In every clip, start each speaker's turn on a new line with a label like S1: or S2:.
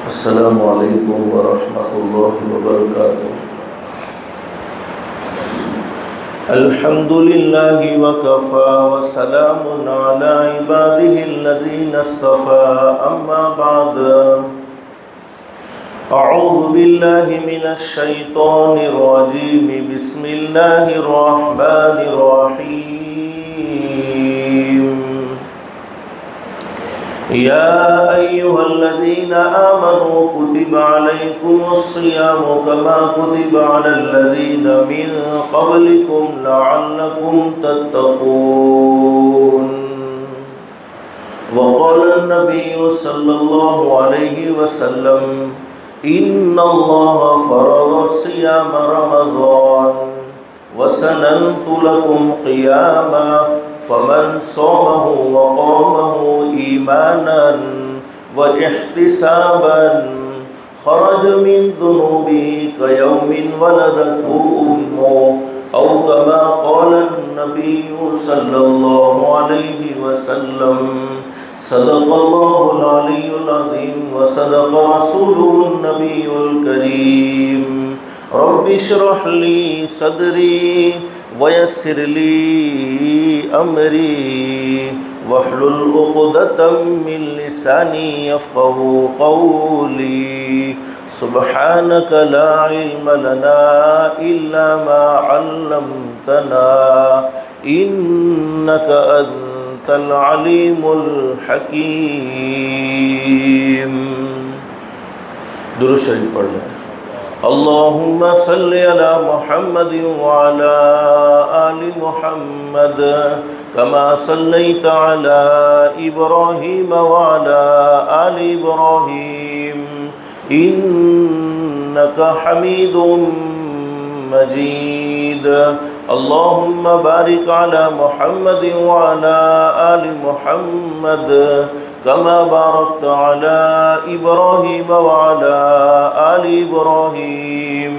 S1: السلام علیکم ورحمۃ اللہ وبرکاتہ۔ الحمد للہ وکفی وسلام علی عبادہ الذین اصطفی، اما بعد اعوذ باللہ من الشیطان الرجیم، بسم اللہ الرحمن الرحیم۔ یا ایہا الذین آمنوا کتب علیکم الصیام کما کتب علی الذین من قبلکم لعلکم تتقون۔ وقال النبی صلی اللہ علیہ وسلم ان اللہ فرض صیام رمضان وسننت لكم قیاما فمن صامه وقامه ایمانا واحتسابا خرج من ذنوبه كيوم ولدته امه او كما قال النبي صلى الله عليه وسلم۔ صدق الله العلي العظيم وصدق رسوله النبي الكريم۔ رب اشرح لي صدري ويسر لي أمري واحلل عقدة من لساني يفقهوا قولي۔ سبحانك لا علم لنا إلا ما علمتنا إنك أنت العليم الحكيم۔ درود شریف پڑھ لیں۔ اللہم صل علی محمد وعلی آل محمد کما صلیت علی ابراہیم وعلی آل ابراہیم انک حمید مجید۔ اللہم بارک علی محمد وعلی آل محمد كما باركت على إبراهيم وعلى آل إبراهيم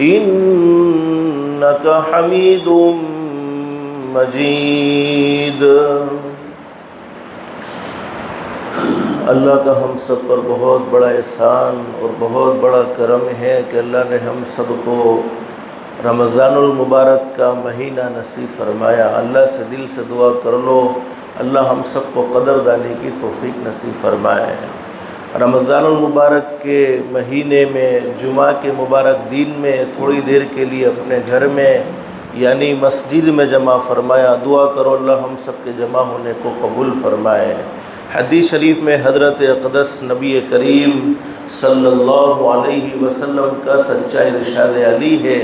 S1: إنك حميد مجيد۔ اللہ کا ہم سب پر بہت بڑا احسان اور بہت بڑا کرم ہے کہ اللہ نے ہم سب کو رمضان المبارک کا مہینہ نصیب فرمایا۔ اللہ سے دل سے دعا کر لو اللہ ہم سب کو قدر دانی کی توفیق نصیب فرمائے۔ رمضان المبارک کے مہینے میں جمعہ کے مبارک دن میں تھوڑی دیر کے لیے اپنے گھر میں یعنی مسجد میں جمع فرمایا۔ دعا کرو اللہ ہم سب کے جمع ہونے کو قبول فرمائے۔ حدیث شریف میں حضرت اقدس نبی کریم صلی اللہ علیہ وسلم کا سچا ارشاد علی ہے۔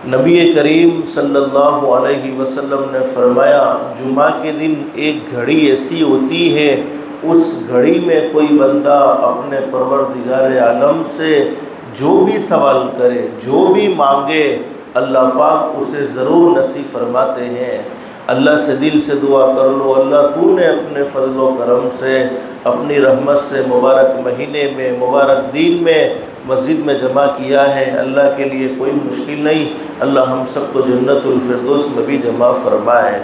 S1: نبی کریم صلی اللہ علیہ وسلم نے فرمایا جمعہ کے دن ایک گھڑی ایسی ہوتی ہے اس گھڑی میں کوئی بندہ اپنے پروردگار عالم سے جو بھی سوال کرے جو بھی مانگے اللہ پاک اسے ضرور نصیب فرماتے ہیں۔ اللہ سے دل سے دعا کر لو اللہ تو نے اپنے فضل و کرم سے اپنی رحمت سے مبارک مہینے میں مبارک دن میں مسجد میں جمع کیا ہے، اللہ کے لیے کوئی مشکل نہیں، اللہ ہم سب کو جنت الفردوس میں بھی جمع فرمائے۔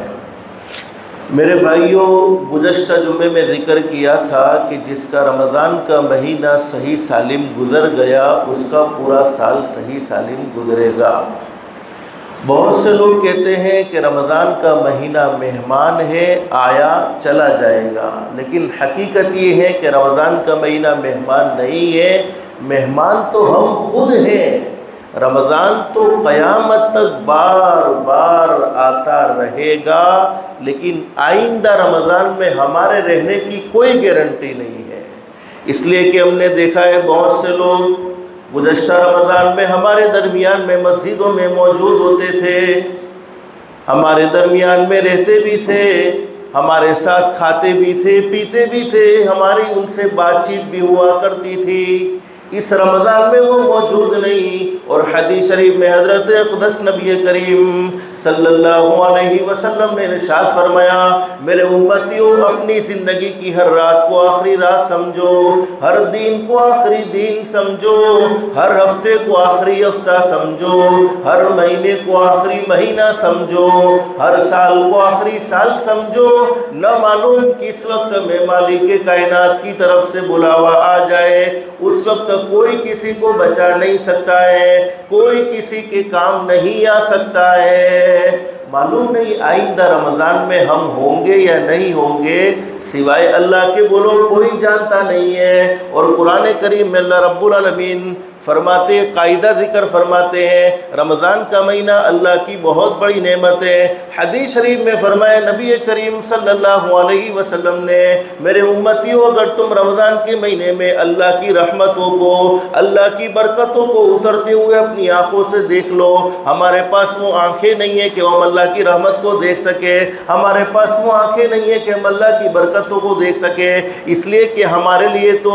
S1: میرے بھائیوں، گزشتہ جمعے میں ذکر کیا تھا کہ جس کا رمضان کا مہینہ صحیح سالم گزر گیا اس کا پورا سال صحیح سالم گزرے گا۔ بہت سے لوگ کہتے ہیں کہ رمضان کا مہینہ مہمان ہے آیا چلا جائے گا، لیکن حقیقت یہ ہے کہ رمضان کا مہینہ مہمان نہیں ہے، مہمان تو ہم خود ہیں۔ رمضان تو قیامت تک بار بار آتا رہے گا، لیکن آئندہ رمضان میں ہمارے رہنے کی کوئی گارنٹی نہیں ہے۔ اس لیے کہ ہم نے دیکھا ہے بہت سے لوگ گزشتہ رمضان میں ہمارے درمیان میں مسجدوں میں موجود ہوتے تھے، ہمارے درمیان میں رہتے بھی تھے، ہمارے ساتھ کھاتے بھی تھے پیتے بھی تھے، ہماری ان سے بات چیت بھی ہوا کرتی تھی۔ اس رمضان میں وہ موجود نہیں، اور حدیث شریف میں حضرت اقدس نبی کریم صلی اللہ علیہ وسلم نے ارشاد فرمایا، میرے امتیوں اپنی زندگی کی ہر رات کو آخری رات سمجھو، ہر دن کو آخری دن سمجھو، ہر ہفتے کو آخری ہفتہ سمجھو، ہر مہینے کو آخری مہینہ سمجھو، ہر سال کو آخری سال سمجھو، نہ معلوم کس وقت میں مالک کائنات کی طرف سے بلاوا آ جائے، اس وقت کوئی کسی کو بچا نہیں سکتا ہے، کوئی کسی کے کام نہیں آ سکتا ہے۔ معلوم نہیں آئندہ رمضان میں ہم ہوں گے یا نہیں ہوں گے، سوائے اللہ کے بولو کوئی جانتا نہیں ہے۔ اور قرآن کریم میں اللہ رب العالمین فرماتے، قاعدہ ذکر فرماتے ہیں، رمضان کا مہینہ اللہ کی بہت بڑی نعمت ہے۔ حدیث شریف میں فرمایا نبی کریم صلی اللہ علیہ وسلم نے، میرے امتیوں اگر تم رمضان کے مہینے میں اللہ کی رحمتوں کو، اللہ کی برکتوں کو اترتے ہوئے اپنی آنکھوں سے دیکھ لو۔ ہمارے پاس وہ آنکھیں نہیں ہیں کہ ہم اللہ کی رحمت کو دیکھ سکے، ہمارے پاس وہ آنکھیں نہیں ہیں کہ ہم اللہ کی برکتوں کو دیکھ سکے، اس لیے کہ ہمارے لیے تو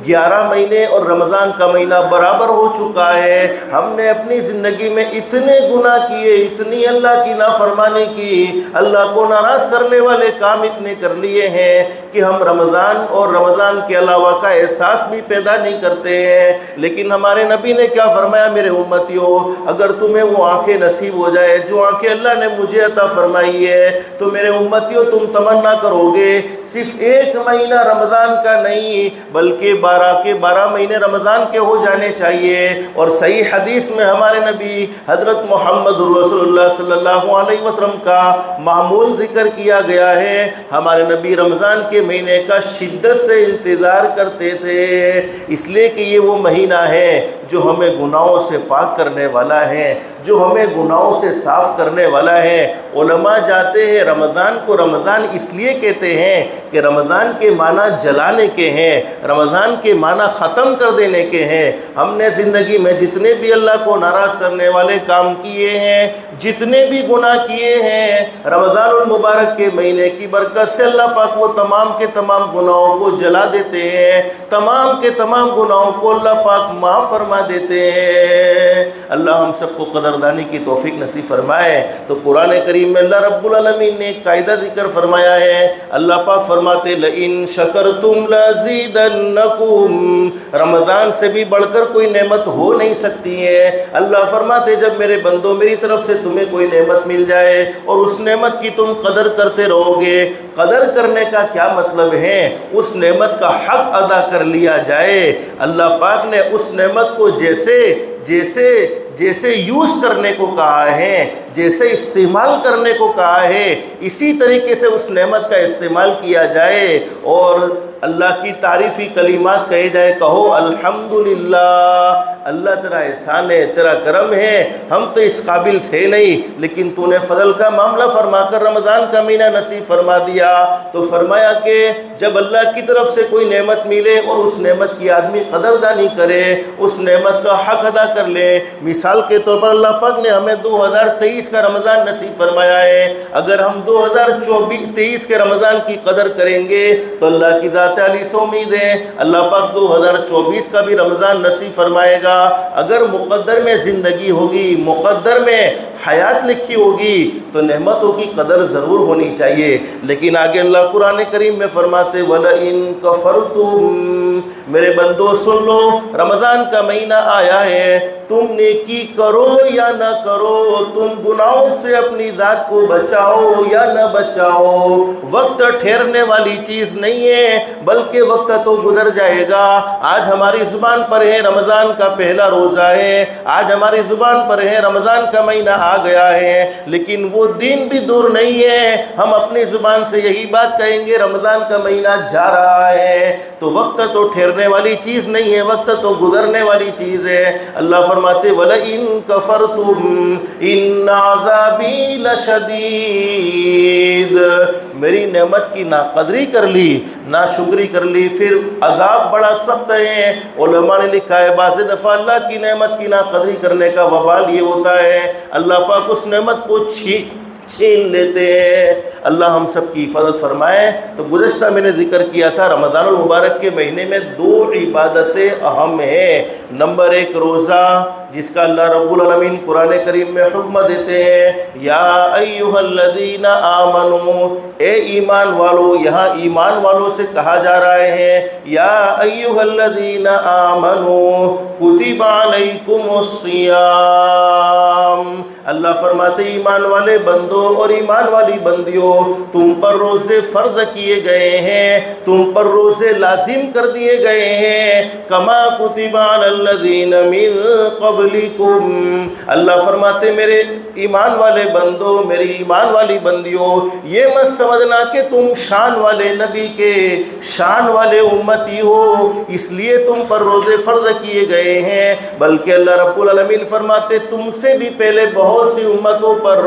S1: 11 مہینے اور رمضان کا مہینہ برابر ہو چکا ہے۔ ہم نے اپنی زندگی میں اتنے گناہ کیے، اتنی اللہ کی نافرمانی کی، اللہ کو ناراض کرنے والے کام اتنے کر لیے ہیں کہ ہم رمضان اور رمضان کے علاوہ کا احساس بھی پیدا نہیں کرتے ہیں۔ لیکن ہمارے نبی نے کیا فرمایا، میرے امتیوں اگر تمہیں وہ آنکھیں نصیب ہو جائے جو آنکھیں اللہ نے مجھے عطا فرمائی ہے، تو میرے امتیوں تم تمنا کرو گے صرف ایک مہینہ رمضان کا نہیں بلکہ 12 کے 12 مہینے رمضان کے ہو جانے چاہیے۔ اور صحیح حدیث میں ہمارے نبی حضرت محمد رسول اللہ صلی اللہ علیہ وسلم کا معمول ذکر کیا گیا ہے۔ ہمارے نبی رمضان کے مہینے کا شدت سے انتظار کرتے تھے، اس لیے کہ یہ وہ مہینہ ہے جو ہمیں گناہوں سے پاک کرنے والا ہے، جو ہمیں گناہوں سے صاف کرنے والا ہے۔ علماء جاتے ہیں رمضان کو رمضان اس لیے کہتے ہیں کہ رمضان کے معنی جلانے کے ہیں، رمضان کے معنی ختم کر دینے کے ہیں۔ ہم نے زندگی میں جتنے بھی اللہ کو ناراض کرنے والے کام کیے ہیں، جتنے بھی گناہ کیے ہیں، رمضان المبارک کے مہینے کی برکت سے اللہ پاک وہ تمام کے تمام گناہوں کو جلا دیتے ہیں، تمام کے تمام گناہوں کو اللہ پاک معاف فرما دیتے ہیں۔ اللہ ہم سب کو قدردانی کی توفیق نصیب فرمائے۔ تو قرآن کریم میں اللہ رب العالمین نے ایک قاعدہ ذکر فرمایا ہے۔ اللہ پاک فرماتے لئن شکرتم لازیدنکم، رمضان سے بھی بڑھ کر کوئی نعمت ہو نہیں سکتی ہے۔ اللہ فرماتے جب میرے بندوں میری طرف سے تمہیں کوئی نعمت مل جائے اور اس نعمت کی تم قدر کرتے رہو گے، قدر کرنے کا کیا مطلب ہے؟ اس نعمت کا حق ادا کر لیا جائے۔ اللہ پاک نے اس نعمت کو جیسے یوز کرنے کو کہا ہے، جیسے استعمال کرنے کو کہا ہے، اسی طریقے سے اس نعمت کا استعمال کیا جائے اور اللہ کی تعریفی کلمات کہے جائے، کہو الحمدللہ، اللہ تیرا احسان ہے، تیرا کرم ہے، ہم تو اس قابل تھے نہیں لیکن تو نے فضل کا معاملہ فرما کر رمضان کا مہینہ نصیب فرما دیا۔ تو فرمایا کہ جب اللہ کی طرف سے کوئی نعمت ملے اور اس نعمت کی آدمی قدردانی کرے، اس نعمت کا حق ادا کر لے۔ مثال کے طور پر اللہ پاک نے ہمیں 2023 کا رمضان نصیب فرمایا ہے، اگر ہم 2023 کے رمضان کی قدر کریں گے تو اللہ کی ذات علی سے امید ہے اللہ پاک 2024 کا بھی رمضان نصیب فرمائے گا۔ اگر مقدر میں زندگی ہوگی، مقدر میں حیات لکھی ہوگی تو نعمتوں کی قدر ضرور ہونی چاہیے۔ لیکن آگے اللہ قرآن کریم میں فرماتے وَلَئِن كَفَرْتُمْ، میرے بندو سن لو، رمضان کا مہینہ آیا ہے، تم نیکی کرو یا نہ کرو، تم گناہوں سے اپنی ذات کو بچاؤ یا نہ بچاؤ، وقت ٹھہرنے والی چیز نہیں ہے بلکہ وقت تو گزر جائے گا۔ آج ہماری زبان پر ہے رمضان کا پہلا روزہ ہے، آج ہماری زبان پر ہے رمضان کا مہینہ آ گیا ہے، لیکن وہ دن بھی دور نہیں ہے ہم اپنی زبان سے یہی بات کہیں گے رمضان کا مہینہ جا رہا ہے۔ تو وقت تو ٹھہرنے والی چیز نہیں ہے، وقت تو گزرنے والی چیز ہے۔ اللہ فرماتے وَلَئِن كَفَرْتُمْ إِنَّ عَذَابِي لَشَدِيدٌ، میری نعمت کی ناقدری کر لی، ناشکری کر لی، پھر عذاب بڑا سخت ہے۔ علماء نے لکھا ہے بعض دفعہ اللہ کی نعمت کی ناقدری کرنے کا وبال یہ ہوتا ہے اللہ پاک اس نعمت کو چھین لیتے ہیں، اللہ ہم سب کی حفاظت فرمائے۔ تو گزشتہ میں نے ذکر کیا تھا رمضان المبارک کے مہینے میں 2 عبادتیں اہم ہیں۔ نمبر 1 روزہ، جس کا اللہ رب العالمین قرآن کریم میں حکم دیتے ہیں، یا ایھا الذین آمنو، اے ایمان والو۔ یہاں ایمان والوں سے کہا جا رہا ہے، یا ایھا الذین آمنو کتب علیکم الصیام۔ اللہ فرماتے ایمان والے بندوں اور ایمان والی بندیوں، تم پر روزے فرض کیے گئے ہیں، تم پر روزے لازم کر دیے گئے ہیں، کما کتب علی الذین من قبلکم۔ اللہ فرماتے میرے ایمان والے بندوں، میری ایمان والی بندیوں، یہ مت سمجھنا کہ تم شان والے نبی کے شان والے امتی ہو اس لیے تم پر روزے فرض کیے گئے ہیں، بلکہ اللہ رب العالمین فرماتے تم سے بھی پہلے بہت سی امتوں پر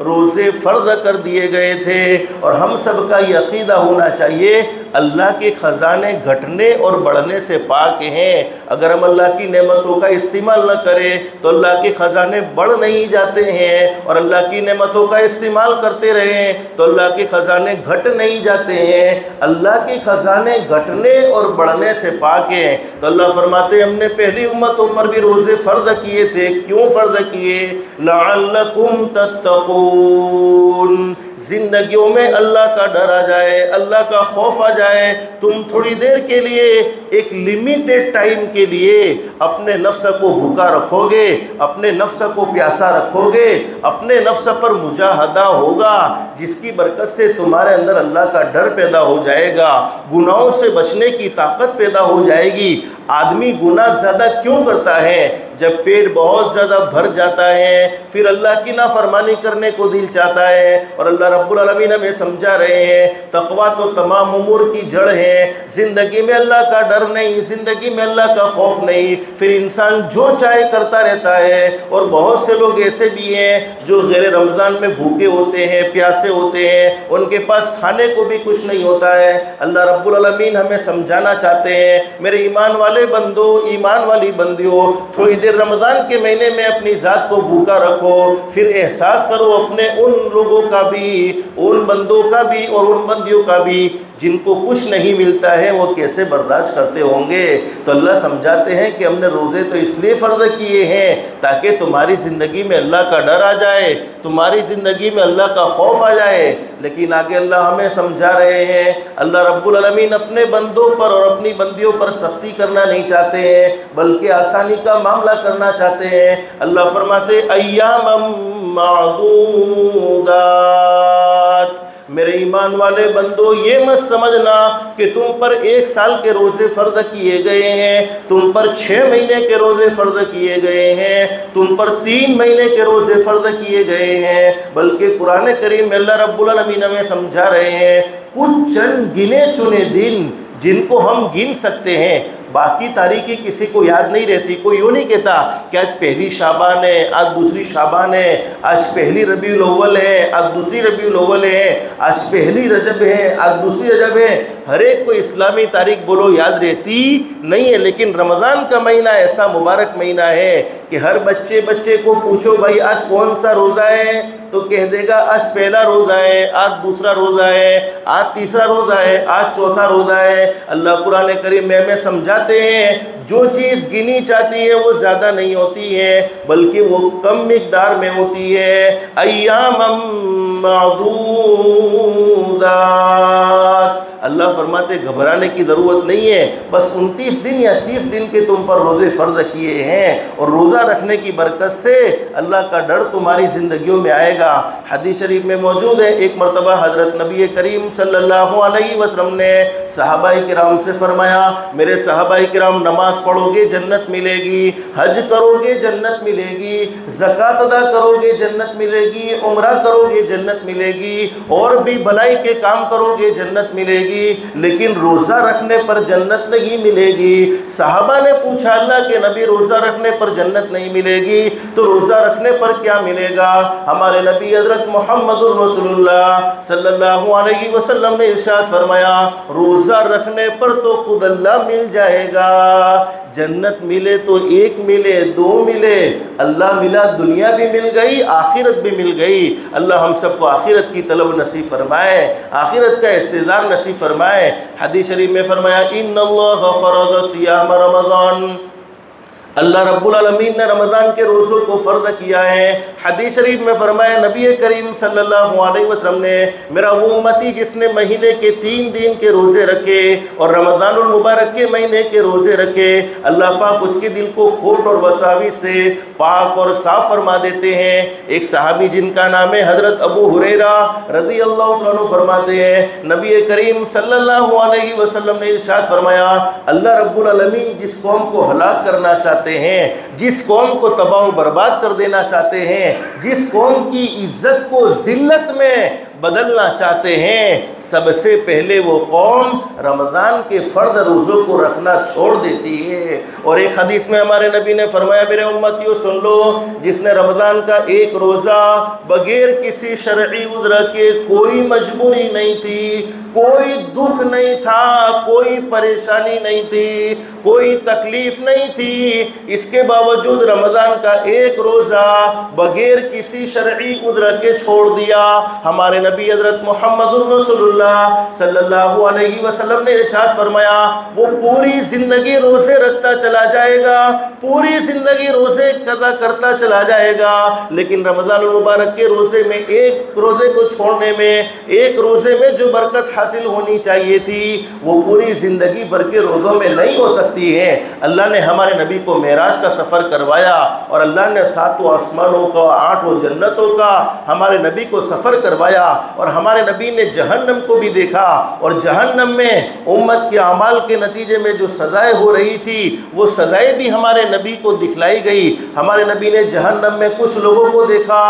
S1: روزے فرض کر دیے گئے تھے۔ اور ہم سب کا یہ عقیدہ ہونا چاہیے اللہ کے خزانے گھٹنے اور بڑھنے سے پاک ہیں۔ اگر ہم اللہ کی نعمتوں کا استعمال نہ کریں تو اللہ کے خزانے بڑھ نہیں جاتے ہیں، اور اللہ کی نعمتوں کا استعمال کرتے رہیں تو اللہ کے خزانے گھٹ نہیں جاتے ہیں۔ اللہ کے خزانے گھٹنے اور بڑھنے سے پاک ہیں۔ تو اللہ فرماتے ہم نے پہلی امتوں پر بھی روزے فرض کیے تھے۔ کیوں فرض کیے؟ لعلکم تتقون، زندگیوں میں اللہ کا ڈر آ جائے، اللہ کا خوف آ جائے، تم تھوڑی دیر کے لیے ایک لیمیٹڈ ٹائم کے لیے اپنے نفس کو بھوکا رکھو گے، اپنے نفس کو پیاسا رکھو گے، اپنے نفس پر مجاہدہ ہوگا، جس کی برکت سے تمہارے اندر اللہ کا ڈر پیدا ہو جائے گا، گناہوں سے بچنے کی طاقت پیدا ہو جائے گی۔ آدمی گناہ زیادہ کیوں کرتا ہے؟ جب پیٹ بہت زیادہ بھر جاتا ہے پھر اللہ کی نافرمانی کرنے کو دل چاہتا ہے۔ اور اللہ رب العالمین ہمیں سمجھا رہے ہیں تقویٰ تو تمام امور کی جڑ ہے۔ زندگی میں اللہ کا ڈر نہیں، زندگی میں اللہ کا خوف نہیں، پھر انسان جو چاہے کرتا رہتا ہے۔ اور بہت سے لوگ ایسے بھی ہیں جو غیر رمضان میں بھوکے ہوتے ہیں، پیاسے ہوتے ہیں، ان کے پاس کھانے کو بھی کچھ نہیں ہوتا ہے۔ اللہ رب العالمین ہمیں سمجھانا چاہتے ہیں میرے ایمان والے بندوں، ایمان والی بندیوں، تھوڑی دیر رمضان کے مہینے میں اپنی ذات کو بھوکا رکھو، پھر احساس کرو اپنے ان لوگوں کا بھی، ان بندوں کا بھی اور ان بندیوں کا بھی جن کو کچھ نہیں ملتا ہے، وہ کیسے برداشت کرتے ہوں گے۔ تو اللہ سمجھاتے ہیں کہ ہم نے روزے تو اس لیے فرض کیے ہیں تاکہ تمہاری زندگی میں اللہ کا ڈر آ جائے، تمہاری زندگی میں اللہ کا خوف آ جائے۔ لیکن آگے اللہ ہمیں سمجھا رہے ہیں، اللہ رب العالمین اپنے بندوں پر اور اپنی بندیوں پر سختی کرنا نہیں چاہتے ہیں بلکہ آسانی کا معاملہ کرنا چاہتے ہیں۔ اللہ فرماتے ایام معدودات، میرے ایمان والے بندو یہ مت سمجھنا کہ تم پر 1 سال کے روزے فرض کیے گئے ہیں، تم پر 6 مہینے کے روزے فرض کیے گئے ہیں، تم پر 3 مہینے کے روزے فرض کیے گئے ہیں، بلکہ قرآن کریم میں اللہ رب العالمین ہمیں سمجھا رہے ہیں کچھ چند گنے چنے دن جن کو ہم گن سکتے ہیں، باقی تاریخی کسی کو یاد نہیں رہتی۔ کوئی یوں نہیں کہتا کہ آج پہلی شعبان ہے، آج دوسری شعبان ہے، آج پہلی ربیع الاول ہے، آج دوسری ربیع الاول ہے، آج پہلی رجب ہے، آج دوسری رجب ہے۔ ہر ایک کو اسلامی تاریخ بولو یاد رہتی نہیں ہے، لیکن رمضان کا مہینہ ایسا مبارک مہینہ ہے کہ ہر بچے کو پوچھو بھائی آج کون سا روزہ ہے تو کہہ دے گا آج پہلا روزہ ہے، آج دوسرا روزہ ہے، آج تیسرا روزہ ہے، آج چوتھا روزہ ہے۔ اللہ قرآن کریم میں ہمیں سمجھاتے ہیں جو چیز گنی جاتی ہے وہ زیادہ نہیں ہوتی ہے بلکہ وہ کم مقدار میں ہوتی ہے۔ ایام معدودات، اللہ فرماتے گھبرانے کی ضرورت نہیں ہے، بس 29 دن یا 30 دن کے تم پر روزے فرض کیے ہیں، اور روزہ رکھنے کی برکت سے اللہ کا ڈر تمہاری زندگیوں میں آئے گا۔ حدیث شریف میں موجود ہے ایک مرتبہ حضرت نبی کریم صلی اللہ علیہ وسلم نے صحابہ کرام سے فرمایا میرے صحابہ کرام نماز پڑھو گے جنت ملے گی، حج کرو گے جنت ملے گی، زکوٰۃ ادا کرو گے جنت ملے گی، عمرہ کرو گے جنت ملے گی، اور بھی بھلائی کے کام کرو گے جنت ملے گی، لیکن روزہ رکھنے پر جنت نہیں ملے گی۔ صحابہ نے پوچھا اللہ کے نبی روزہ رکھنے پر جنت نہیں ملے گی تو روزہ رکھنے پر کیا ملے گا؟ ہمارے نبی حضرت محمد رسول اللہ صلی اللہ علیہ وسلم نے ارشاد فرمایا روزہ رکھنے پر تو خود اللہ مل جائے گا۔ جنت ملے تو ایک ملے، دو ملے، اللہ ملا دنیا بھی مل گئی، آخرت بھی مل گئی۔ اللہ ہم سب کو آخرت کی طلب نصیب فرمائے، آخرت کا استعداد نصیب فرمائے۔ حدیث شریف میں فرمایا ان اللہ فرض صیام رمضان، اللہ رب العالمین نے رمضان کے روزوں کو فرض کیا ہے۔ حدیث شریف میں فرمایا نبی کریم صلی اللہ علیہ وسلم نے میرا وہ امتی جس نے مہینے کے 3 دن کے روزے رکھے اور رمضان المبارک کے مہینے کے روزے رکھے، اللہ پاک اس کے دل کو کھوٹ اور وساوس سے پاک اور صاف فرما دیتے ہیں۔ ایک صحابی جن کا نام ہے حضرت ابو ہریرہ رضی اللہ عنہ فرماتے ہیں نبی کریم صلی اللہ علیہ وسلم نے ارشاد فرمایا اللہ رب العالمین جس قوم کو ہلاک کرنا چاہتے ہیں، جس قوم کو تباہ و برباد کر دینا چاہتے ہیں، جس قوم کی عزت کو ذلت میں بدلنا چاہتے ہیں، سب سے پہلے وہ قوم رمضان کے فرض روزوں کو رکھنا چھوڑ دیتی ہے۔ اور ایک حدیث میں ہمارے نبی نے فرمایا میرے امتیوں سن لو، جس نے رمضان کا ایک روزہ بغیر کسی شرعی عذر کے، کوئی مجبوری نہیں تھی، کوئی دکھ نہیں تھا، کوئی پریشانی نہیں تھی، کوئی تکلیف نہیں تھی، اس کے باوجود رمضان کا ایک روزہ بغیر کسی شرعی عذر کے چھوڑ دیا، ہمارے نبی حضرت محمد رسول اللہ صلی اللہ علیہ وسلم نے ارشاد فرمایا وہ پوری زندگی روزے رکھتا چلا جائے گا، پوری زندگی روزے قضا کرتا چلا جائے گا، لیکن رمضان المبارک کے روزے میں ایک روزے کو چھوڑنے میں، ایک روزے میں جو برکت حاصل ہونی چاہیے تھی وہ پوری زندگی بھر کے روزوں میں نہیں ہو سکتی ہے۔ اللہ نے ہمارے نبی کو معراج کا سفر کروایا اور اللہ نے 7 آسمانوں کا 8 جنتوں کا ہمارے نبی کو سفر کروایا، اور ہمارے نبی نے جہنم کو بھی دیکھا، اور جہنم میں امت کے اعمال کے نتیجے میں جو سزائیں ہو رہی تھی وہ سزائیں بھی ہمارے نبی کو دکھلائی گئی۔ ہمارے نبی نے جہنم میں کچھ لوگوں کو دیکھا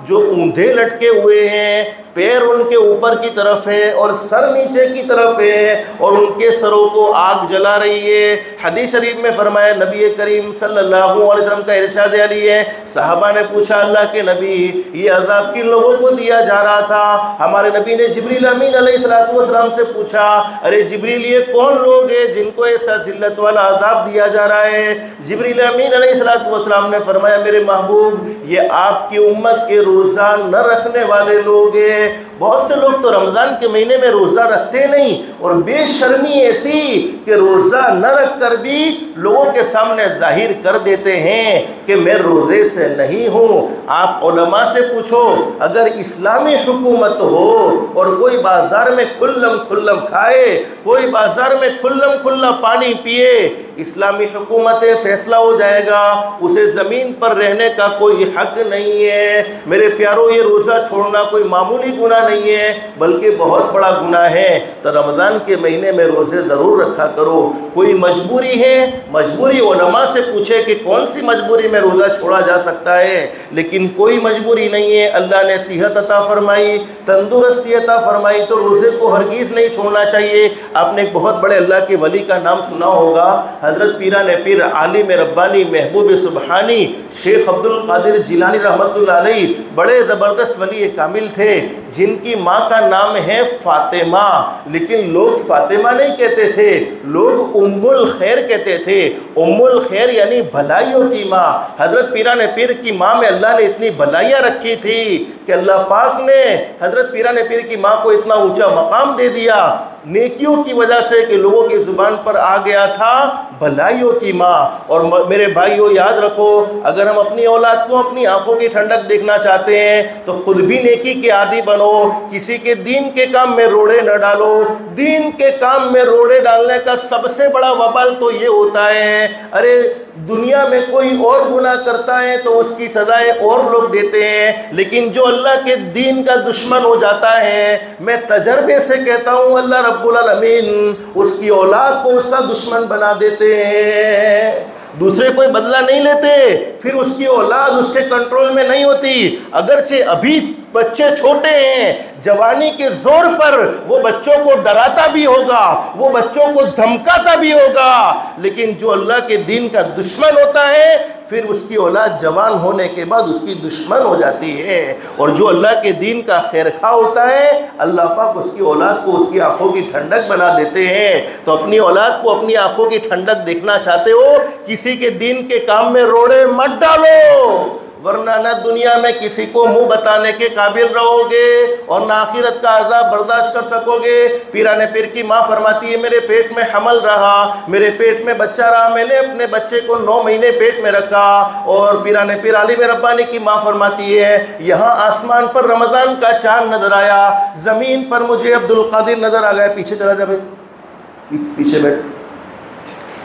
S1: جو اوندھے لٹکے ہوئے ہیں، پیر ان کے اوپر کی طرف ہے اور سر نیچے کی طرف ہے، اور ان کے سروں کو آگ جلا رہی ہے۔ حدیث شریف میں فرمایا نبی کریم صلی اللہ علیہ وسلم کا ارشاد علی ہے، صحابہ نے پوچھا اللہ کے نبی یہ عذاب کن لوگوں کو دیا جا رہا تھا؟ ہمارے نبی نے جبریل امین علیہ السلام سے پوچھا ارے جبریل یہ کون لوگ ہیں جن کو ایسا ذلت والا عذاب دیا جا رہا ہے؟ جبریل امین علیہ السلام نے فرمایا میرے محبوب یہ آپ کی امت کے روزہ نہ رکھنے والے لوگ ہیں۔ بہت سے لوگ تو رمضان کے مہینے میں روزہ رکھتے نہیں، اور بے شرمی ایسی کہ روزہ نہ رکھ کر بھی لوگوں کے سامنے ظاہر کر دیتے ہیں کہ میں روزے سے نہیں ہوں۔ آپ علماء سے پوچھو اگر اسلامی حکومت ہو اور کوئی بازار میں کھلم کھلم کھائے، کوئی بازار میں کھلم کھلا پانی پیے، اسلامی حکومت فیصلہ ہو جائے گا اسے زمین پر رہنے کا کوئی حق نہیں ہے۔ میرے پیاروں یہ روزہ چھوڑنا کوئی معمولی گناہ نہیں ہے بلکہ بہت بڑا گناہ ہے۔ تو رمضان کے مہینے میں روزے ضرور رکھا کرو۔ کوئی مجبوری ہے، مجبوری علماء سے پوچھے کہ کون سی مجبوری میں روزہ چھوڑا جا سکتا ہے، لیکن کوئی مجبوری نہیں ہے۔ اللہ نے صحت عطا فرمائی، تندرستی عطا فرمائی تو روزے کو ہرگز نہیں چھوڑنا چاہیے۔ آپ نے ایک بہت بڑے اللہ کے ولی کا نام سنا ہوگا، حضرت پیران پیر عالم ربانی محبوب سبحانی شیخ عبد القادر جیلانی رحمۃ اللہ علیہ، بڑے زبردست ولی کامل تھے جن کی ماں کا نام ہے فاطمہ، لیکن لوگ فاطمہ نہیں کہتے تھے، لوگ ام الخیر کہتے تھے۔ ام الخیر یعنی بھلائیوں کی ماں۔ حضرت پیران پیر کی ماں میں اللہ نے اتنی بھلائیاں رکھی تھی کہ اللہ پاک نے حضرت پیران پیر کی ماں کو اتنا اونچا مقام دے دیا نیکیوں کی وجہ سے کہ لوگوں کی زبان پر آ گیا تھا بھلائیوں کی ماں۔ اور میرے بھائیوں یاد رکھو اگر ہم اپنی اولاد کو اپنی آنکھوں کی ٹھنڈک دیکھنا چاہتے ہیں تو خود بھی نیکی کے عادی بنو، کسی کے دین کے کام میں روڑے نہ ڈالو۔ دین کے کام میں روڑے ڈالنے کا سب سے بڑا وبال تو یہ ہوتا ہے ارے دنیا میں کوئی اور گناہ کرتا ہے تو اس کی سزائیں اور لوگ دیتے ہیں، لیکن جو اللہ کے دین کا دشمن ہو جاتا ہے، میں تجربے سے کہتا ہوں اللہ رب العالمین اس کی اولاد کو اس کا دشمن بنا دیتے ہیں۔ دوسرے کوئی بدلہ نہیں لیتے، پھر اس کی اولاد اس کے کنٹرول میں نہیں ہوتی۔ اگرچہ ابھی بچے چھوٹے ہیں، جوانی کے زور پر وہ بچوں کو ڈراتا بھی ہوگا، وہ بچوں کو دھمکاتا بھی ہوگا، لیکن جو اللہ کے دین کا دشمن ہوتا ہے پھر اس کی اولاد جوان ہونے کے بعد اس کی دشمن ہو جاتی ہے، اور جو اللہ کے دین کا خیر خواہ ہوتا ہے اللہ پاک اس کی اولاد کو اس کی آنکھوں کی ٹھنڈک بنا دیتے ہیں۔ تو اپنی اولاد کو اپنی آنکھوں کی ٹھنڈک دیکھنا چاہتے ہو، کسی کے دین کے کام میں روڑے مت ڈالو، ورنہ نہ دنیا میں کسی کو منہ بتانے کے قابل رہو گے اور نہ آخرت کا عذاب برداشت کر سکو گے۔ پیران پیر کی ماں فرماتی ہے میرے پیٹ میں حمل رہا، میرے پیٹ میں بچہ رہا، میں نے اپنے بچے کو 9 مہینے پیٹ میں رکھا۔ اور پیران پیر عالم ربانی کی ماں فرماتی ہے یہاں آسمان پر رمضان کا چاند نظر آیا، زمین پر مجھے عبدالقادر نظر آ گیا۔ پیچھے چلا جا بھائی، پیچھے بیٹھ۔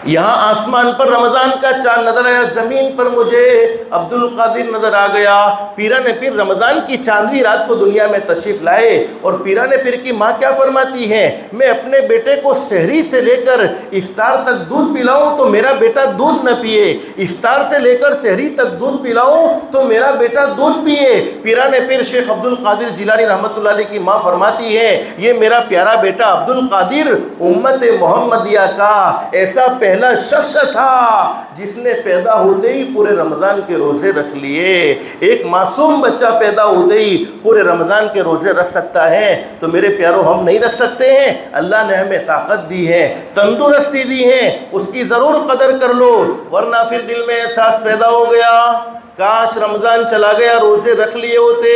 S1: یہاں آسمان پر رمضان کا چاند نظر آیا، زمین پر مجھے عبدالقادر نظر آ گیا۔ پیران پیر رمضان کی چاندنی رات کو دنیا میں تشریف لائے، اور پیران پیر کی ماں کیا فرماتی ہے، میں اپنے بیٹے کو سحری سے لے کر افطار تک دودھ پلاؤں تو میرا بیٹا دودھ نہ پیے، افطار سے لے کر سحری تک دودھ پلاؤں تو میرا بیٹا دودھ پیے۔ پیران پیر شیخ عبدالقادر جیلانی رحمۃ اللہ علیہ کی ماں فرماتی ہے یہ میرا پیارا بیٹا عبدالقادر امت محمدیہ کا ایسا پہلا شخص تھا جس نے پیدا ہوتے ہی پورے رمضان کے روزے رکھ لیے۔ ایک معصوم بچہ پیدا ہوتے ہی پورے رمضان کے روزے رکھ سکتا ہے، تو میرے پیاروں ہم نہیں رکھ سکتے ہیں؟ اللہ نے ہمیں طاقت دی ہے، تندرستی دی ہے، اس کی ضرور قدر کر لو، ورنہ پھر دل میں احساس پیدا ہو گیا کاش رمضان چلا گیا روزے رکھ لیے ہوتے،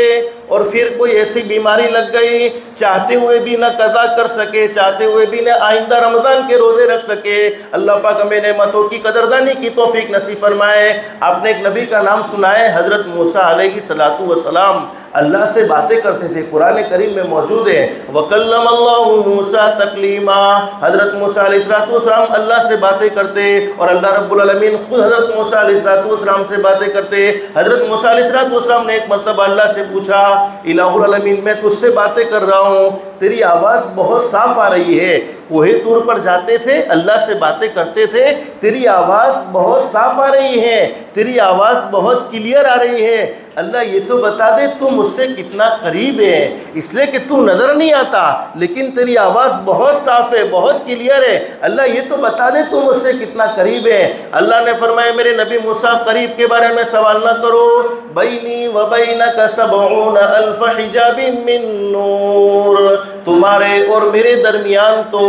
S1: اور پھر کوئی ایسی بیماری لگ گئی چاہتے ہوئے بھی نہ قضا کر سکے، چاہتے ہوئے بھی نہ آئندہ رمضان کے روزے رکھ سکے۔ اللہ پاک ہمیں نعمتوں کی قدردانی کی توفیق نصیب فرمائے۔ آپ نے ایک نبی کا نام سنا ہے، حضرت موسیٰ علیہ السلام اللہ سے باتیں کرتے تھے، قرآن کریم میں موجود ہے وَكَلَّمَ اللَّهُ مُوسَىٰ تَكْلِيمًا۔ حضرت موسیٰ علیہ السلام اللہ سے باتیں کرتے، اور اللہ رب العالمین خود حضرت موسیٰ علیہ السلام سے باتیں کرتے۔ حضرت موسیٰ علیہ السلام نے ایک مرتبہ اللہ سے پوچھا الہ العالمین میں تجھ سے باتیں کر رہا ہوں، تیری آواز بہت صاف آ رہی ہے، کوہ طور پر جاتے تھے اللہ سے باتیں کرتے تھے، تیری آواز بہت صاف آ رہی ہے، تیری آواز بہت کلیئر آ رہی ہے، اللہ یہ تو بتا دے تو مجھ سے کتنا قریب ہے، اس لیے کہ تو نظر نہیں آتا لیکن تیری آواز بہت صاف ہے، بہت کلیئر ہے، اللہ یہ تو بتا دے تو مجھ سے کتنا قریب ہے۔ اللہ نے فرمایا میرے نبی موسیٰ قریب کے بارے میں سوال نہ کرو، بینی و بینک 70,000 حجاب من نور، تمہارے اور میرے درمیان تو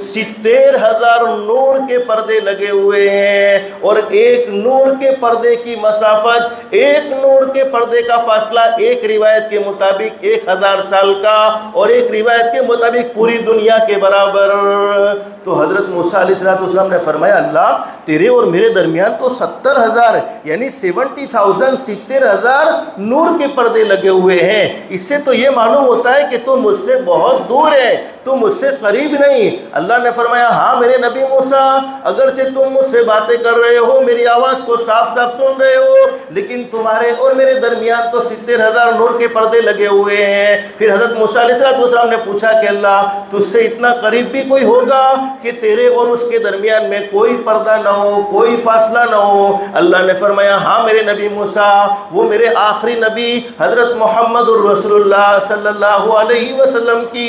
S1: 70,000 نور کے پردے لگے ہوئے ہیں، اور ایک نور کے پردے کی مسافت، ایک نور کے پردے کا فاصلہ ایک روایت کے مطابق 1000 سال کا، اور ایک روایت کے مطابق پوری دنیا کے برابر۔ تو حضرت موسیٰ علیہ السلام نے فرمایا اللہ تیرے اور میرے درمیان تو 70,000 یعنی 70,000 نور کے پردے لگے ہوئے ہیں، اس سے تو یہ معلوم ہوتا ہے کہ تو مجھ سے بہت دور ہے، تو مجھ سے قریب نہیں۔ اللہ نے فرمایا ہاں میرے نبی موسیٰ اگرچہ تم مجھ سے باتیں کر رہے ہو، میری آواز کو صاف صاف سن رہے ہو، لیکن تمہارے اور میرے درمیان تو 70,000 نور کے پردے لگے ہوئے ہیں۔ پھر حضرت موسیٰ علیہ السلام نے پوچھا کہ اللہ تجھ سے اتنا قریب بھی کوئی ہوگا کہ تیرے اور اس کے درمیان میں کوئی پردہ نہ ہو، کوئی فاصلہ نہ ہو؟ اللہ نے فرمایا ہاں میرے نبی موسیٰ، وہ میرے آخری نبی حضرت محمد الرسول اللہ صلی اللہ علیہ وسلم کی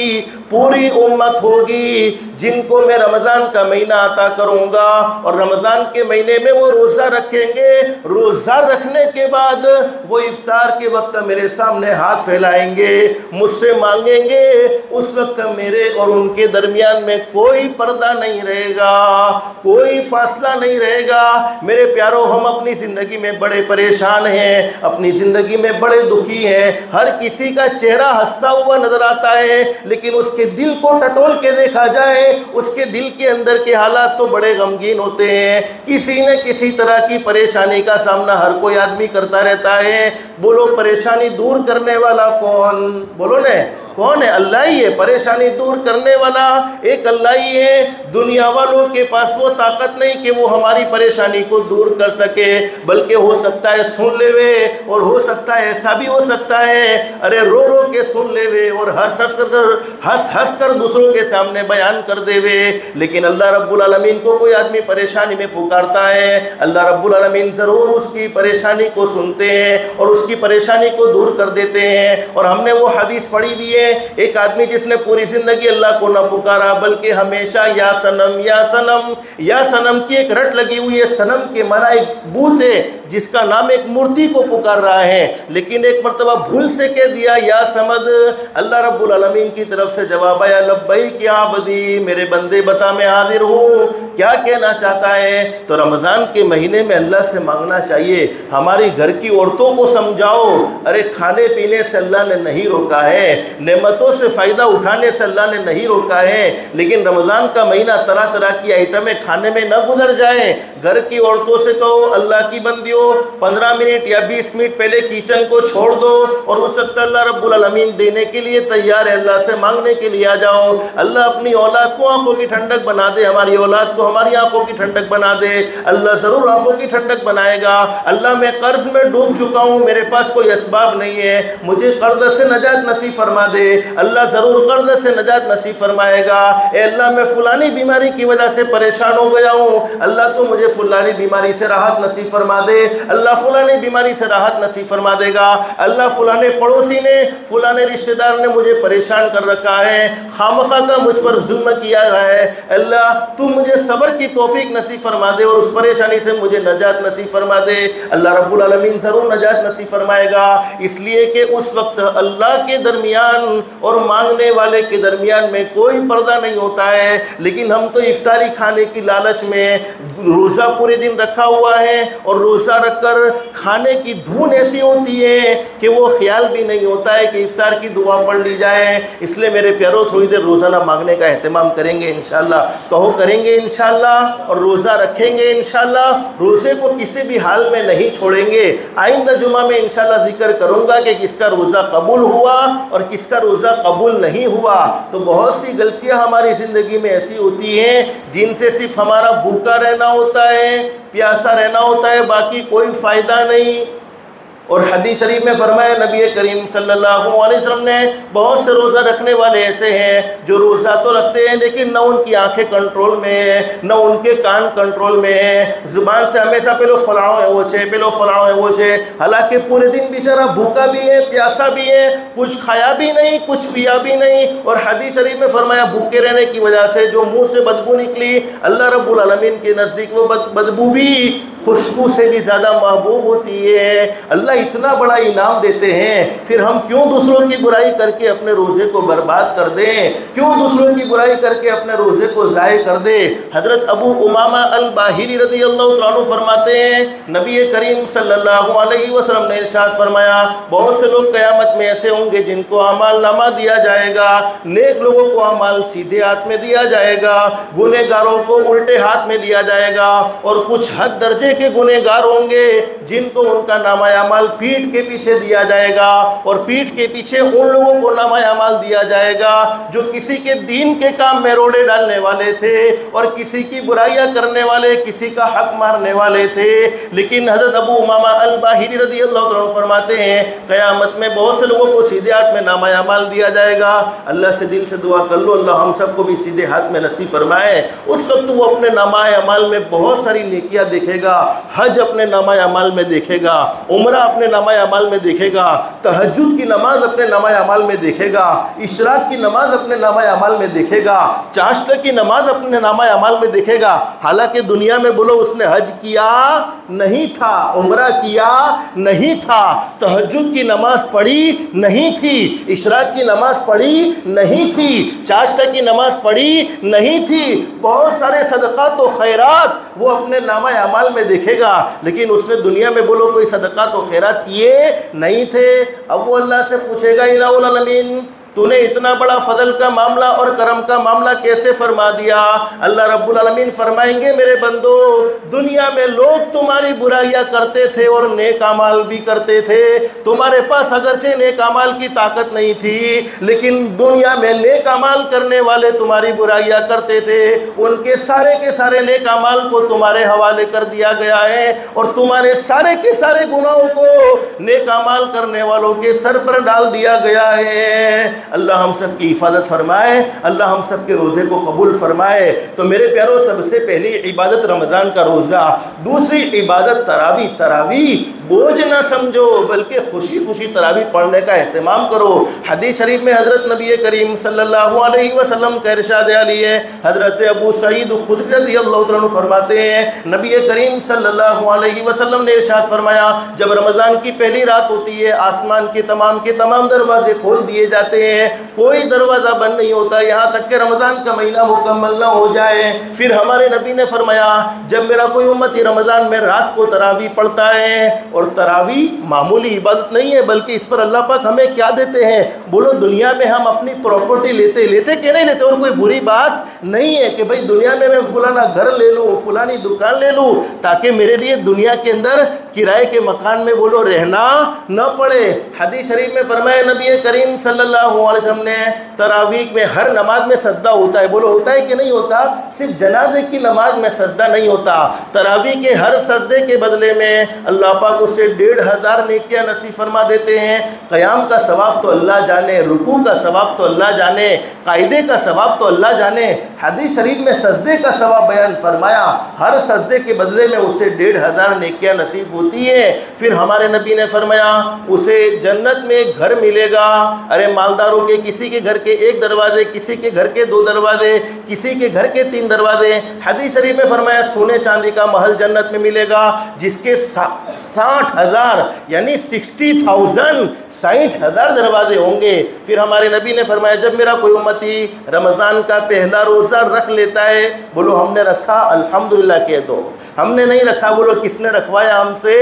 S1: پوری امت ہوگی جن کو میں رمضان کا مہینہ عطا کروں گا، اور رمضان کے مہینے میں وہ روزہ رکھیں گے، روزہ رکھنے کے بعد وہ افطار کے وقت میرے سامنے ہاتھ پھیلائیں گے، مجھ سے مانگیں گے، اس وقت میرے اور ان کے درمیان میں کوئی پردہ نہیں رہے گا، کوئی فاصلہ نہیں رہے گا۔ میرے پیاروں ہم اپنی زندگی میں بڑے پریشان ہیں، اپنی زندگی میں بڑے دکھی ہیں، ہر کسی کا چہرہ ہنستا ہوا نظر آتا ہے، لیکن اس کے دل کو ٹٹول کے دیکھا جائے اس کے دل کے اندر کے حالات تو بڑے غمگین ہوتے ہیں۔ کسی نہ کسی طرح کی پریشانی کا سامنا ہر کوئی آدمی کرتا رہتا ہے۔ بولو پریشانی دور کرنے والا کون؟ بولو نا کون ہے؟ اللہ ہی ہے پریشانی دور کرنے والا، ایک اللہ ہی ہے۔ دنیا والوں کے پاس وہ طاقت نہیں کہ وہ ہماری پریشانی کو دور کر سکے، بلکہ ہو سکتا ہے سن لے وے، اور ہو سکتا ہے ایسا بھی ہو سکتا ہے ارے رو رو کے سن لے وے اور ہنس کر دوسروں کے سامنے بیان کر دے وے۔ لیکن اللہ رب العالمین کو کوئی آدمی پریشانی میں پکارتا ہے، اللہ رب العالمین ضرور اس کی پریشانی کو سنتے ہیں اور اس کی پریشانی کو دور کر دیتے ہیں۔ اور ہم نے وہ حدیث پڑھی بھی ہے ایک آدمی جس نے پوری زندگی اللہ کو نہ پکارا بلکہ ہمیشہ یا سنم یا سنم یا سنم کی ایک رٹ لگی ہوئی ہے. سنم کے معنی ایک بت ہے جس کا نام ایک مورتی کو پکار رہا ہے, لیکن ایک مرتبہ بھول سے کہہ دیا یا سمد. اللہ رب العالمین کی طرف سے جواب آیا لبیک یا عبدی, میرے بندے بتا میں حاضر ہوں, کیا کہنا چاہتا ہے؟ تو رمضان کے مہینے میں اللہ سے مانگنا چاہیے. ہماری گھر کی عورتوں کو سمجھاؤ, ارے کھانے پینے سے اللہ نے نہیں روکا ہے, نعمتوں سے فائدہ اٹھانے سے اللہ نے نہیں روکا ہے, لیکن رمضان کا مہینہ طرح طرح کی آئٹمیں کھانے میں نہ گزر جائیں. گھر کی عورتوں سے کہو اللہ کی بندیوں 15 منٹ یا 20 منٹ پہلے کچن کو چھوڑ دو, اور ہو سکتا ہے اللہ رب العالمین دینے کے لیے تیار ہے, اللہ سے مانگنے کے لیے آ جاؤ. اللہ اپنی اولاد کو آنکھوں کی ٹھنڈک بنا دے, ہماری اولاد کو ہماری آنکھوں کی ٹھنڈک بنا دے. اللہ ضرور آنکھوں کی ٹھنڈک بنائے گا. اللہ میں قرض میں ڈوب چکا ہوں, میرے پاس کوئی اسباب نہیں ہے, مجھے قرض سے نجات نصیب فرما دے. اللہ ضرور قرض سے نجات نصیب فرمائے گا. اے اللہ میں فلانی بیماری کی وجہ سے پریشان ہو گیا ہوں, اللہ تو مجھے فلانی بیماری سے راحت نصیب فرما دے. اللہ فلانی بیماری سے راحت نصیب فرما دے گا. اللہ فلانے پڑوسی نے فلانے رشتہ دار نے مجھے پریشان کر رکھا ہے, خامخواہ کا مجھ پر ظلم کیا ہے, اللہ تو مجھے صبر کی توفیق نصیب فرما دے اور اس پریشانی سے مجھے نجات نصیب فرما دے. اللہ رب العالمین ضرور نجات نصیب فرمائے گا, اس لیے کہ اس وقت اللہ کے درمیان اور مانگنے والے کے درمیان میں کوئی پردہ نہیں ہوتا ہے. لیکن ہم تو افطاری کھانے کی لالچ میں روزہ پورے دن رکھا ہوا ہے, اور روزہ رکھ کر کھانے کی دھون ایسی ہوتی ہے کہ وہ خیال بھی نہیں ہوتا ہے کہ افطار کی دعا پڑھ لی جائے. اس لیے میرے پیاروں تھوڑی دیر روزانہ مانگنے کا اہتمام کریں گے انشاءاللہ. کہو کریں گے انشاءاللہ, اور روزہ رکھیں گے انشاءاللہ. روزے کو کسی بھی حال میں نہیں چھوڑیں گے. آئندہ جمعہ میں انشاءاللہ ذکر کروں گا کہ کس کا روزہ قبول ہوا اور کس کا روزہ قبول نہیں ہوا. تو بہت سی غلطیاں ہماری زندگی میں ایسی ہوتی ہیں جن سے صرف ہمارا بھوکا رہنا ہوتا ہے, پیاسا رہنا ہوتا ہے, باقی کوئی فائدہ نہیں. اور حدیث شریف میں فرمایا نبی کریم صلی اللہ علیہ وسلم نے, بہت سے روزہ رکھنے والے ایسے ہیں جو روزہ تو رکھتے ہیں لیکن نہ ان کی آنکھیں کنٹرول میں ہیں, نہ ان کے کان کنٹرول میں ہیں, زبان سے ہمیشہ پہلو فلاؤ ہے وہ چھے, پہلو فلاؤ ہے وہ چھے, حالانکہ پورے دن بیچارہ بھوکا بھی ہے, پیاسا بھی ہے, کچھ کھایا بھی نہیں, کچھ پیا بھی نہیں. اور حدیث شریف میں فرمایا بھوکے رہنے کی وجہ سے جو منہ سے بدبو نکلی, اللہ رب العالمین کے نزدیک وہ بدبو بھی خوشبو سے بھی زیادہ محبوب ہوتی ہے. اللہ اتنا بڑا انعام دیتے ہیں, پھر ہم کیوں دوسروں کی برائی کر کے اپنے روزے کو برباد کر دیں, کیوں دوسروں کی برائی کر کے اپنے روزے کو ضائع کر دیں. حضرت ابو امامہ الباہلی رضی اللہ عنہ فرماتے ہیں نبی کریم صلی اللہ علیہ وسلم نے ارشاد فرمایا, بہت سے لوگ قیامت میں ایسے ہوں گے جن کو اعمال نامہ دیا جائے گا, نیک لوگوں کو اعمال سیدھے ہاتھ میں دیا جائے گا, گنہگاروں کو الٹے ہاتھ میں دیا جائے گا, اور کچھ حد درجے کے گنہگار ہوں گے جن کو ان کا نامہ اعمال پیٹھ کے پیچھے دیا جائے گا, اور پیٹھ کے پیچھے ان لوگوں کو نامہ اعمال دیا جائے گا جو کسی کے دین کے کام میں روڑے ڈالنے والے تھے اور کسی کی برائیاں کرنے والے, کسی کا حق مارنے والے تھے. لیکن حضرت ابو امامہ الباہلی رضی اللہ عنہ فرماتے ہیں قیامت میں بہت سے لوگوں کو سیدھے ہاتھ میں نامہ اعمال دیا جائے گا. اللہ سے دل سے دعا کر لو اللہ ہم سب کو بھی سیدھے ہاتھ میں نصیب فرمائے. اس وقت وہ اپنے نامہ اعمال میں بہت ساری نیکیاں دیکھے گا, حج اپنے نامہ اعمال میں دیکھے گا, عمرہ اپنے نامہ اعمال میں دیکھے گا, تہجد کی نماز اپنے نامہ اعمال میں دیکھے گا, اشراق کی نماز اپنے نامہ اعمال میں دیکھے گا, چاشتہ کی نماز اپنے نامہ اعمال میں دیکھے گا. حالانکہ دنیا میں بولو اس نے حج کیا نہیں تھا, عمرہ کیا نہیں تھا, تہجد کی نماز پڑھی نہیں تھی, اشراق کی نماز پڑھی نہیں تھی, چاشتہ کی نماز پڑھی نہیں تھی, بہت سارے صدقات و خیرات وہ اپنے نامہ اعمال میں دیکھے گا, لیکن اس نے دنیا میں بولو کوئی صدقات و خیرات کیے نہیں تھے. اب وہ اللہ سے پوچھے گا الہ العالمین تو نے اتنا بڑا فضل کا معاملہ اور کرم کا معاملہ کیسے فرما دیا؟ اللہ رب العالمین فرمائیں گے میرے بندو دنیا میں لوگ تمہاری برائیاں کرتے تھے اور نیک اعمال بھی کرتے تھے, تمہارے پاس اگرچہ نیک اعمال کی طاقت نہیں تھی لیکن دنیا میں نیک اعمال کرنے والے تمہاری برائیاں کرتے تھے, ان کے سارے نیک اعمال کو تمہارے حوالے کر دیا گیا ہے اور تمہارے سارے گناہوں کو نیک اعمال کرنے والوں کے سر پر ڈال دیا گیا ہے. اللہ ہم سب کی حفاظت فرمائے, اللہ ہم سب کے روزے کو قبول فرمائے. تو میرے پیاروں سب سے پہلی عبادت رمضان کا روزہ, دوسری عبادت تراویح بوجھ نہ سمجھو بلکہ خوشی خوشی تراویح پڑھنے کا اہتمام کرو۔ حدیث شریف میں حضرت نبی کریم صلی اللہ علیہ وسلم کا ارشاد عالی ہے، حضرت ابو سعید خدری رضی اللہ عنہ فرماتے ہیں نبی کریم صلی اللہ علیہ وسلم نے ارشاد فرمایا جب رمضان کی پہلی رات ہوتی ہے آسمان کے تمام دروازے کھول دیے جاتے ہیں، کوئی دروازہ بند نہیں ہوتا یہاں تک کہ رمضان کا مہینہ مکمل نہ ہو جائے۔ پھر ہمارے نبی نے فرمایا جب میرا کوئی امتی رمضان میں رات کو تراویح پڑھتا ہے، اور تراویح معمولی عبادت نہیں ہے بلکہ اس پر اللہ پاک ہمیں کیا دیتے ہیں؟ بولو دنیا میں ہم اپنی پراپرٹی لیتے کہ نہیں لیتے؟ اور کوئی بری بات نہیں ہے کہ بھئی دنیا میں فلانا گھر لے لوں، فلانی دکان لے لوں تاکہ میرے لیے دنیا کے اندر کرائے کے مکان میں بولو رہنا نہ پڑے۔ حدیث شریف میں فرمایا نبی کریم صلی اللہ علیہ وسلم نے تراویح میں ہر نماز میں سجدہ ہوتا ہے، بولو ہوتا ہے کہ نہیں ہوتا؟ صرف جنازے کی نماز میں سجدہ نہیں ہوتا، تراویح کے ہر سجدے کے بدلے میں اللہ پاک اسے 1500 نیکیاں نصیب فرما دیتے ہیں۔ قیام کا ثواب تو اللہ جانے، رکوع کا ثواب تو اللہ جانے، قاعدے کا ثواب تو اللہ جانے۔ حدیث شریف میں سجدے کا ثواب بیان فرمایا، ہر سجدے کے بدلے میں اسے 1500 نیکیاں نصیب ہوتی ہے۔ پھر ہمارے نبی نے فرمایا اسے جنت میں ایک گھر ملے گا۔ ارے مالداروں کے کسی کے گھر کے 1 دروازے، کسی کے گھر کے 2 دروازے، کسی کے گھر کے 3 دروازے۔ حدیث شریف میں فرمایا سونے چاندی کا محل جنت میں ملے گا جس کے 60,000 یعنی 60,000 دروازے ہوں گے۔ پھر ہمارے نبی نے فرمایا جب میرا کوئی امتی رمضان کا پہلا روزہ رکھ لیتا ہے، بولو ہم نے رکھا الحمدللہ کہہ دو، ہم نے نہیں رکھا بولو کس نے رکھوایا؟ ہم سے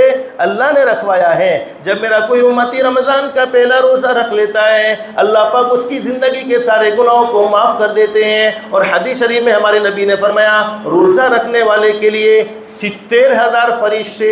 S1: اللہ نے رکھوایا ہے۔ جب میرا کوئی امتی رمضان کا پہلا روزہ رکھ لیتا ہے اللہ پاک اس کی زندگی کے سارے گناہوں کو معاف کر دیتے ہیں۔ اور حدیث شریف میں ہمارے نبی نے فرمایا روزہ رکھنے والے کے لیے 70,000 فرشتے،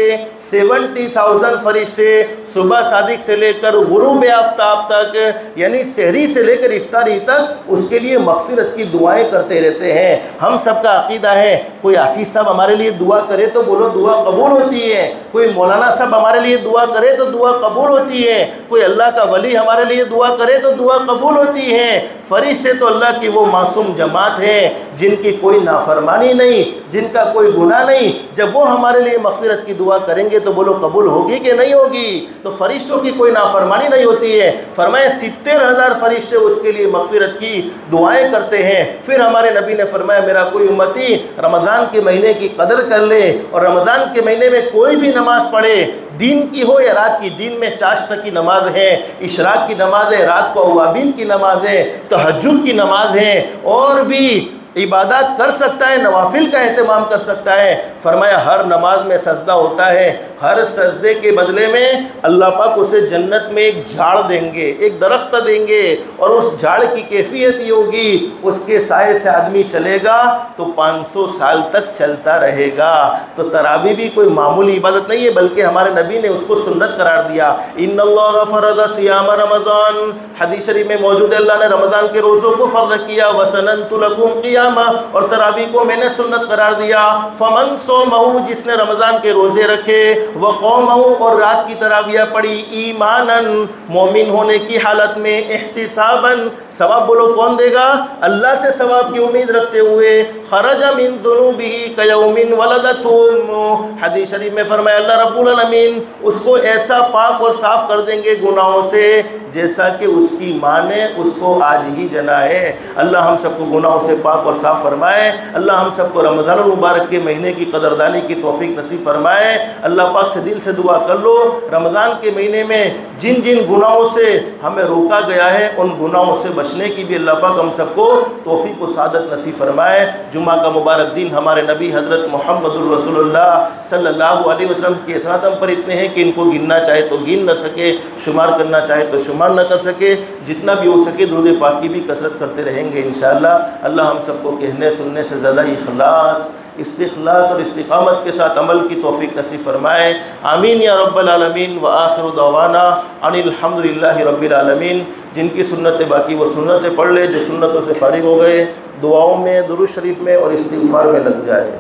S1: 70,000 فرشتے صبح صادق سے لے کر غروب آفتاب تک یعنی سحری سے لے کر افطاری تک اس کے لیے مغفرت کی دعائیں کرتے رہتے ہیں۔ ہم سب کا عقیدہ ہے کوئی حافظ صاحب ہمارے لیے دعا کرے تو بولو دعا قبول ہوتی ہے، کوئی مولانا صاحب ہمارے لیے دعا کرے تو دعا قبول ہوتی ہے، کوئی اللہ کا ولی ہمارے لیے دعا کرے تو دعا قبول ہوتی ہے۔ فرشتے تو اللہ کی وہ معصوم جماعت ہیں جن کی کوئی نافرمانی نہیں، جن کا کوئی گناہ نہیں، جب وہ ہمارے لیے مغفرت کی دعا کریں گے تو بولو قبول ہوگی کہ نہیں ہوگی؟ تو فرشتوں کی کوئی نافرمانی نہیں ہوتی ہے۔ فرمایا 70,000 فرشتے اس کے لیے مغفرت کی دعائیں کرتے ہیں۔ پھر ہمارے نبی نے فرمایا میرا کوئی امتی رمضان کے مہینے کی قدر کر لے اور رمضان کے مہینے میں کوئی بھی نماز پڑھے، دین کی ہو یا رات کی، دین میں چاشت کی نماز ہے، اشراق کی نماز ہے، رات کو اوابین کی نماز ہے، تہجد کی نماز ہے، اور بھی عبادات کر سکتا ہے، نوافل کا اہتمام کر سکتا ہے۔ فرمایا ہر نماز میں سجدہ ہوتا ہے، ہر سجدے کے بدلے میں اللہ پاک اسے جنت میں ایک جھاڑ دیں گے، ایک درخت دیں گے، اور اس جھاڑ کی کیفیت یہ ہوگی اس کے سائے سے آدمی چلے گا تو 500 سال تک چلتا رہے گا۔ تو تراویح بھی کوئی معمولی عبادت نہیں ہے بلکہ ہمارے نبی نے اس کو سنت قرار دیا۔ ان اللہ فرض صیام رمضان، حدیث شریف میں موجود ہے اللہ نے رمضان کے روزوں کو فرض کیا، وسننت لکم قیامہ، اور تراویح کو میں نے سنت قرار دیا۔ فمن صومہ، جس نے رمضان کے روزے رکھے، وقومہ، اور رات کی تراویح پڑھی، ایماناً، مومن ہونے کی حالت میں، احتساباً، ثواب بولو کون دے گا؟ اللہ سے ثواب کی امید رکھتے ہوئے، خرج من ذنوبہ کیوم ولدتہ امہ، حدیث شریف میں فرمایا اللہ رب العالمین اس کو ایسا پاک اور صاف کر دیں گے گناہوں سے جیسا کہ اس کی ماں نے اس کو آج ہی جنا ہے۔ اللہ ہم سب کو گناہوں سے پاک اور صاف فرمائے، اللہ ہم سب کو رمضان المبارک کے مہینے کی قدردانی کی توفیق نصیب فرمائے۔ اللہ پاک سے دل سے دعا کر لو رمضان کے مہینے میں جن جن گناہوں سے ہمیں روکا گیا ہے ان گناہوں سے بچنے کی بھی اللہ پاک ہم سب کو توفیق و سعادت نصیب فرمائے۔ جمعہ کا مبارک دن ہمارے نبی حضرت محمد الرسول اللہ صلی اللہ علیہ وسلم کی احسانات ہم پر اتنے ہیں کہ ان کو گننا چاہے تو گن نہ سکے، شمار کرنا چاہے تو شمار نہ کر سکے۔ جتنا بھی ہو سکے درود پاک کی بھی کثرت کرتے رہیں گے انشاءاللہ۔ اللہ ہم سب کو کہنے سننے سے زیادہ اخلاص، استخلاص اور استقامت کے ساتھ عمل کی توفیق نصیب فرمائے، آمین یا رب العالمین۔ وآخر دعوانا ان الحمدللہ رب العالمین۔ جن کی سنتیں باقی وہ سنتیں پڑھ لے، جو سنتوں سے فارغ ہو گئے دعاؤں میں، درود شریف میں اور استغفار میں لگ جائے۔